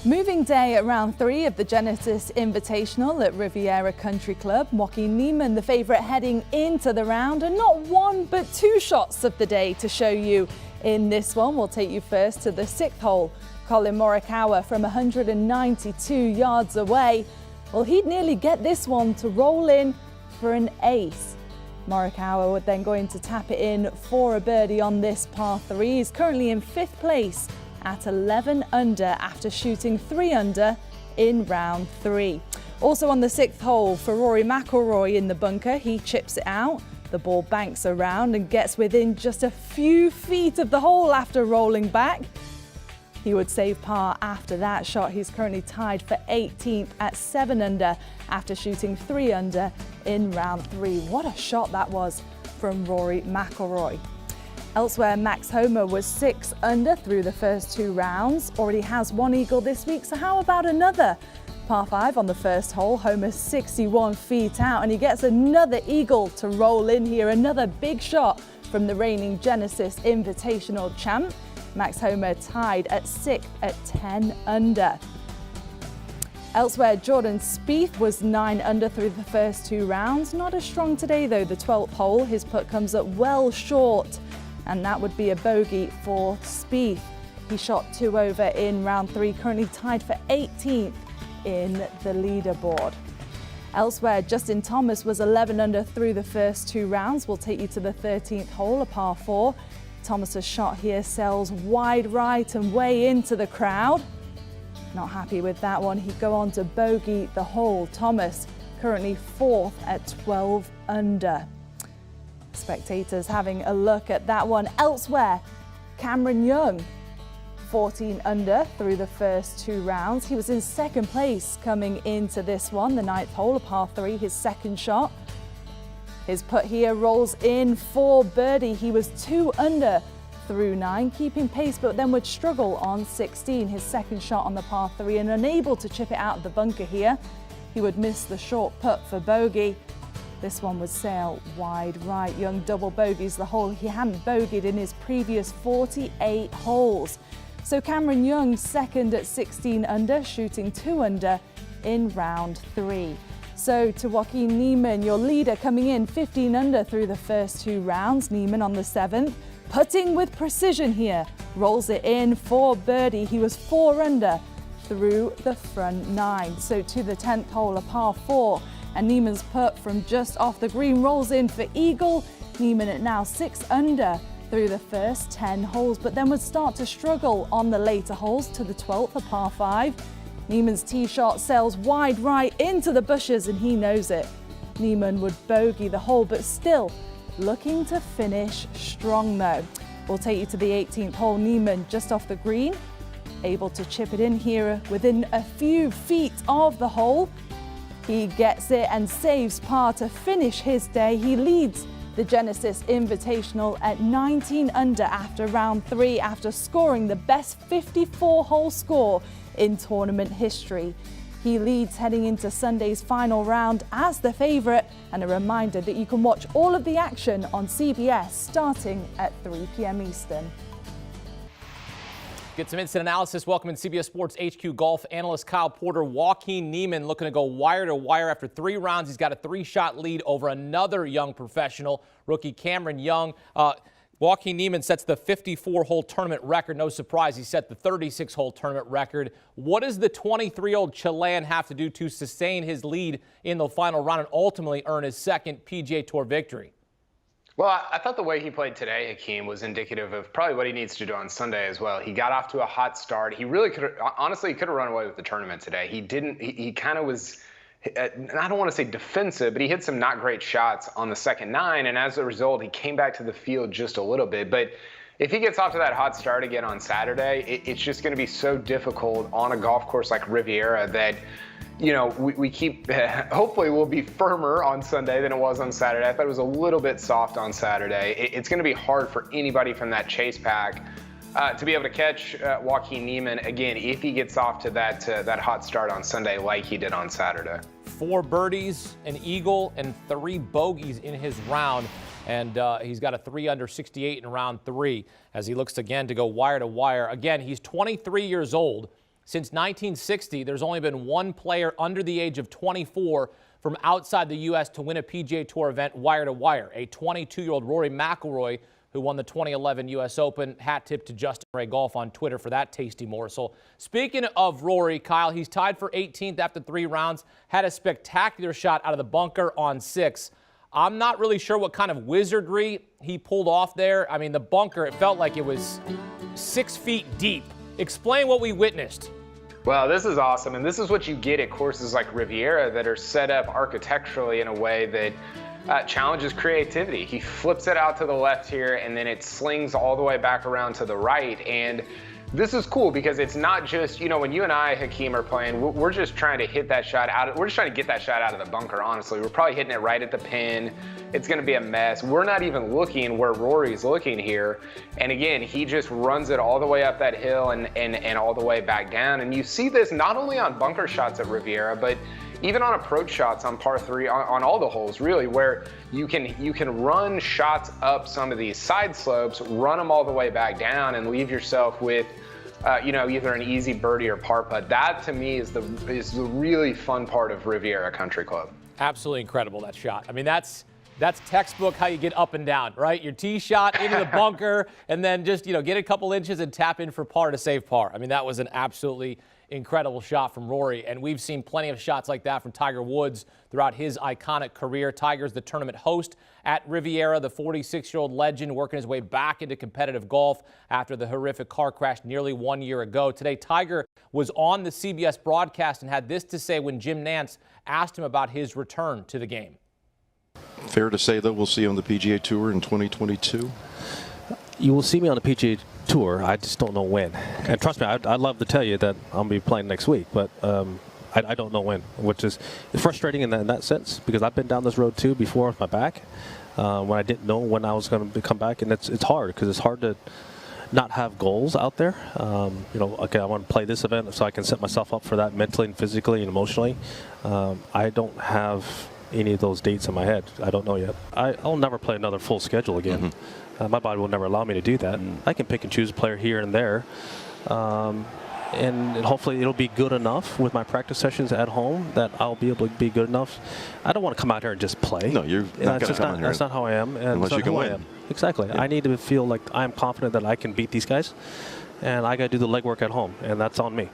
Moving day at round 3 of the Genesis Invitational at Riviera Country Club. Joaquin Niemann, the favourite heading into the round, and not one but 2 shots of the day to show you in this one. We'll take you first to the 6th hole. Collin Morikawa from 192 yards away. Well, he'd nearly get this one to roll in for an ace. Morikawa would then going to tap it in for a birdie on this par 3. He's currently in 5th place at 11 under after shooting 3 under in round 3. Also on the 6th hole for Rory McIlroy in the bunker, he chips it out. The ball banks around and gets within just a few feet of the hole after rolling back. He would save par after that shot. He's currently tied for 18th at 7 under after shooting 3 under in round 3. What a shot that was from Rory McIlroy. Elsewhere, Max Homa was 6 under through the first 2 rounds. Already has 1 eagle this week, so how about another? Par 5 on the first hole, Homa's 61 feet out, and he gets another eagle to roll in here. Another big shot from the reigning Genesis Invitational champ. Max Homa tied at 6th at 10 under. Elsewhere, Jordan Spieth was 9 under through the first 2 rounds. Not as strong today though, the 12th hole. His putt comes up well short, and that would be a bogey for Spieth. He shot 2 over in round 3, currently tied for 18th in the leaderboard. Elsewhere, Justin Thomas was 11 under through the first 2 rounds. We'll take you to the 13th hole, a par 4. Thomas's shot here sails wide right and way into the crowd. Not happy with that one. He'd go on to bogey the hole. Thomas currently 4th at 12 under. Spectators having a look at that one. Elsewhere, Cameron Young, 14 under through the first 2 rounds. He was in 2nd place coming into this one, the 9th hole, a par 3, his 2nd shot. His putt here rolls in for birdie. He was 2 under through 9, keeping pace, but then would struggle on 16, his 2nd shot on the par 3, and unable to chip it out of the bunker here. He would miss the short putt for bogey. This one would sail wide right. Young double bogeys the hole he hadn't bogeyed in his previous 48 holes. So Cameron Young 2nd at 16 under, shooting 2 under in round 3. So to Joaquin Niemann, your leader, coming in 15 under through the first 2 rounds. Niemann on the 7th, putting with precision here, rolls it in for birdie. He was 4 under through the front 9. So to the 10th hole, a par 4. And Niemann's putt from just off the green rolls in for eagle. Niemann at now 6 under through the first 10 holes, but then would start to struggle on the later holes to the 12th, a par 5. Niemann's tee shot sails wide right into the bushes, and he knows it. Niemann would bogey the hole, but still looking to finish strong though. We'll take you to the 18th hole. Niemann just off the green, able to chip it in here within a few feet of the hole. He gets it and saves par to finish his day. He leads the Genesis Invitational at 19 under after round 3, after scoring the best 54-hole score in tournament history. He leads heading into Sunday's final round as the favourite, and a reminder that you can watch all of the action on CBS starting at 3 p.m. Eastern. Get some instant analysis. Welcome in CBS Sports HQ golf analyst Kyle Porter. Joaquin Niemann looking to go wire to wire after 3 rounds. He's got a 3-shot lead over another young professional, rookie Cameron Young. Joaquin Niemann sets the 54-hole tournament record. No surprise, he set the 36-hole tournament record. What does the 23-year-old Chilean have to do to sustain his lead in the final round and ultimately earn his 2nd PGA Tour victory? Well, I thought the way he played today, Hakeem, was indicative of probably what he needs to do on Sunday as well. He got off to a hot start. He really could have, honestly, he could have run away with the tournament today. He didn't, he kind of was, I don't want to say defensive, but he hit some not great shots on the second 9, and as a result, he came back to the field just a little bit. But if he gets off to that hot start again on Saturday, it's just going to be so difficult on a golf course like Riviera that, you know, we keep, hopefully we'll be firmer on Sunday than it was on Saturday. I thought it was a little bit soft on Saturday. It's going to be hard for anybody from that chase pack to be able to catch Joaquin Niemann again if he gets off to that hot start on Sunday like he did on Saturday. 4 birdies, an eagle, and 3 bogeys in his round. And he's got a 3 under 68 in round 3 as he looks again to go wire to wire. Again, he's 23 years old. Since 1960, there's only been one player under the age of 24 from outside the U.S. to win a PGA Tour event wire to wire. A 22-year-old Rory McIlroy, who won the 2011 U.S. Open. Hat tip to Justin Ray Golf on Twitter for that tasty morsel. Speaking of Rory, Kyle, he's tied for 18th after 3 rounds. Had a spectacular shot out of the bunker on 6. I'm not really sure what kind of wizardry he pulled off there. I mean, the bunker, it felt like it was 6 feet deep. Explain what we witnessed. Well, this is awesome, and this is what you get at courses like Riviera that are set up architecturally in a way that challenges creativity. He flips it out to the left here, and then it slings all the way back around to the right. And this is cool because it's not just, when you and I, Hakeem, are playing, we're just trying to hit that shot out. We're just trying to get that shot out of the bunker, honestly. We're probably hitting it right at the pin. It's going to be a mess. We're not even looking where Rory's looking here. And again, he just runs it all the way up that hill and all the way back down. And you see this not only on bunker shots at Riviera, but even on approach shots on par 3, on all the holes, really, where you can run shots up some of these side slopes, run them all the way back down, and leave yourself with either an easy birdie or par putt. That to me is the really fun part of Riviera Country Club. Absolutely incredible, that shot. I mean, that's textbook how you get up and down, right? Your tee shot into the bunker, and then just get a couple inches and tap in for par to save par. I mean, that was an absolutely incredible shot from Rory, and we've seen plenty of shots like that from Tiger Woods throughout his iconic career. Tiger's the tournament host at Riviera, the 46-year-old legend working his way back into competitive golf after the horrific car crash nearly 1 year ago. Today, Tiger was on the CBS broadcast and had this to say when Jim Nantz asked him about his return to the game. Fair to say, though, we'll see you on the PGA Tour in 2022? You will see me on the PGA Tour. I just don't know when. And trust me, I'd love to tell you that I'll be playing next week, but I don't know when, which is frustrating in that sense because I've been down this road too before with my back when I didn't know when I was going to come back, and it's hard because it's hard to not have goals out there. Okay, I want to play this event so I can set myself up for that mentally and physically and emotionally. I don't have any of those dates in my head. I don't know yet. I'll never play another full schedule again. Mm-hmm. My body will never allow me to do that. I can pick and choose a player here and there. And hopefully it'll be good enough with my practice sessions at home that I'll be able to be good enough. I don't want to come out here and just play. No, you're not going to come out here. That's not how I am. And unless you can win. Exactly. Yeah. I need to feel like I'm confident that I can beat these guys. And I got to do the legwork at home, and that's on me.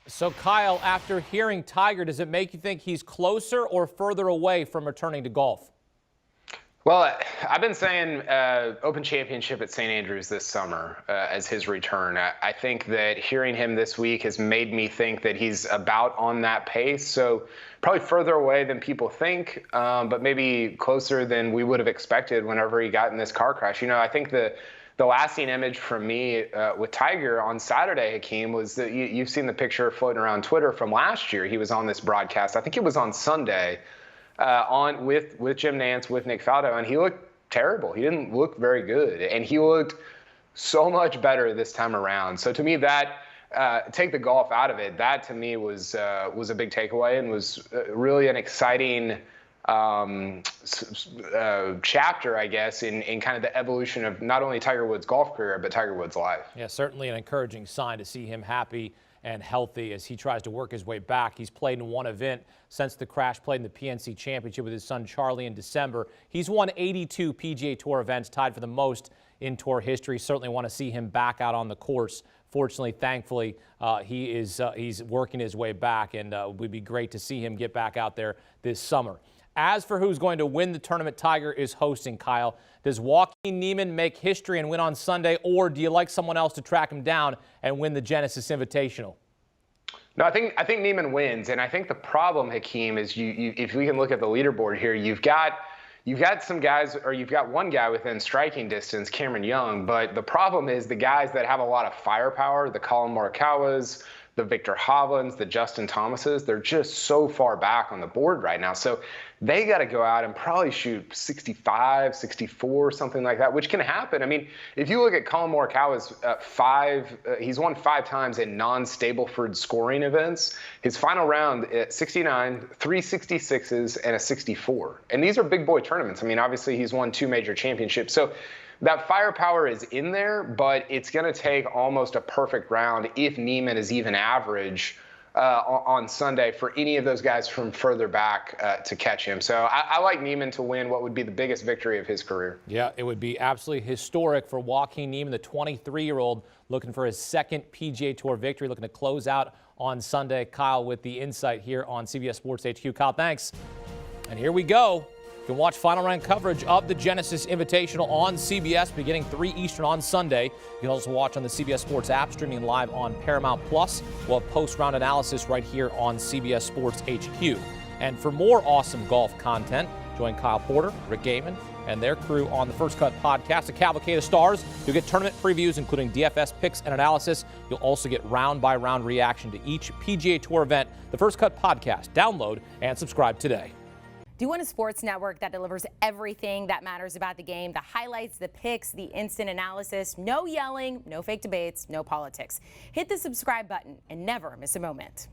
So, Kyle, after hearing Tiger, does it make you think he's closer or further away from returning to golf? Well, I've been saying Open Championship at St. Andrews this summer as his return. I think that hearing him this week has made me think that he's about on that pace. So probably further away than people think, but maybe closer than we would have expected whenever he got in this car crash. I think the lasting image for me with Tiger on Saturday, Hakeem, was that you've seen the picture floating around Twitter from last year. He was on this broadcast. I think it was on Sunday. With Jim Nantz, with Nick Faldo, and he looked terrible. He didn't look very good, and he looked so much better this time around. So to me, that take the golf out of it, that to me was a big takeaway and was really an exciting chapter, I guess, in kind of the evolution of not only Tiger Woods' golf career, but Tiger Woods' life. Yeah, certainly an encouraging sign to see him happy and healthy as he tries to work his way back. He's played in one event since the crash, played in the PNC Championship with his son Charlie in December. He's won 82 PGA Tour events, tied for the most in Tour history. Certainly want to see him back out on the course. Fortunately, thankfully, he's working his way back, and it would be great to see him get back out there this summer. As for who's going to win the tournament Tiger is hosting, Kyle, does Joaquin Niemann make history and win on Sunday, or do you like someone else to track him down and win the Genesis Invitational? No, I think Niemann wins, and I think the problem, Hakeem, is if we can look at the leaderboard here, you've got some guys, or you've got one guy within striking distance, Cameron Young, but the problem is the guys that have a lot of firepower, the Colin Morikawas, the Victor Hovlands, the Justin Thomases, they're just so far back on the board right now. So they got to go out and probably shoot 65, 64, something like that, which can happen. I mean, if you look at Colin Morikawa's he's won 5 times in non-Stableford scoring events. His final round at 69, 3 66s, and a 64. And these are big boy tournaments. I mean, obviously he's won 2 major championships. So that firepower is in there, but it's going to take almost a perfect round if Niemann is even average on Sunday for any of those guys from further back to catch him. So I like Niemann to win what would be the biggest victory of his career. Yeah, it would be absolutely historic for Joaquin Niemann, the 23-year-old, looking for his second PGA Tour victory, looking to close out on Sunday. Kyle with the insight here on CBS Sports HQ. Kyle, thanks. And here we go. You can watch final round coverage of the Genesis Invitational on CBS beginning 3 Eastern on Sunday. You can also watch on the CBS Sports app, streaming live on Paramount+. We'll have post-round analysis right here on CBS Sports HQ. And for more awesome golf content, join Kyle Porter, Rick Gehman, and their crew on the First Cut podcast, a cavalcade of stars. You'll get tournament previews, including DFS picks and analysis. You'll also get round-by-round reaction to each PGA Tour event. The First Cut podcast. Download and subscribe today. Do you want a sports network that delivers everything that matters about the game? The highlights, the picks, the instant analysis, no yelling, no fake debates, no politics. Hit the subscribe button and never miss a moment.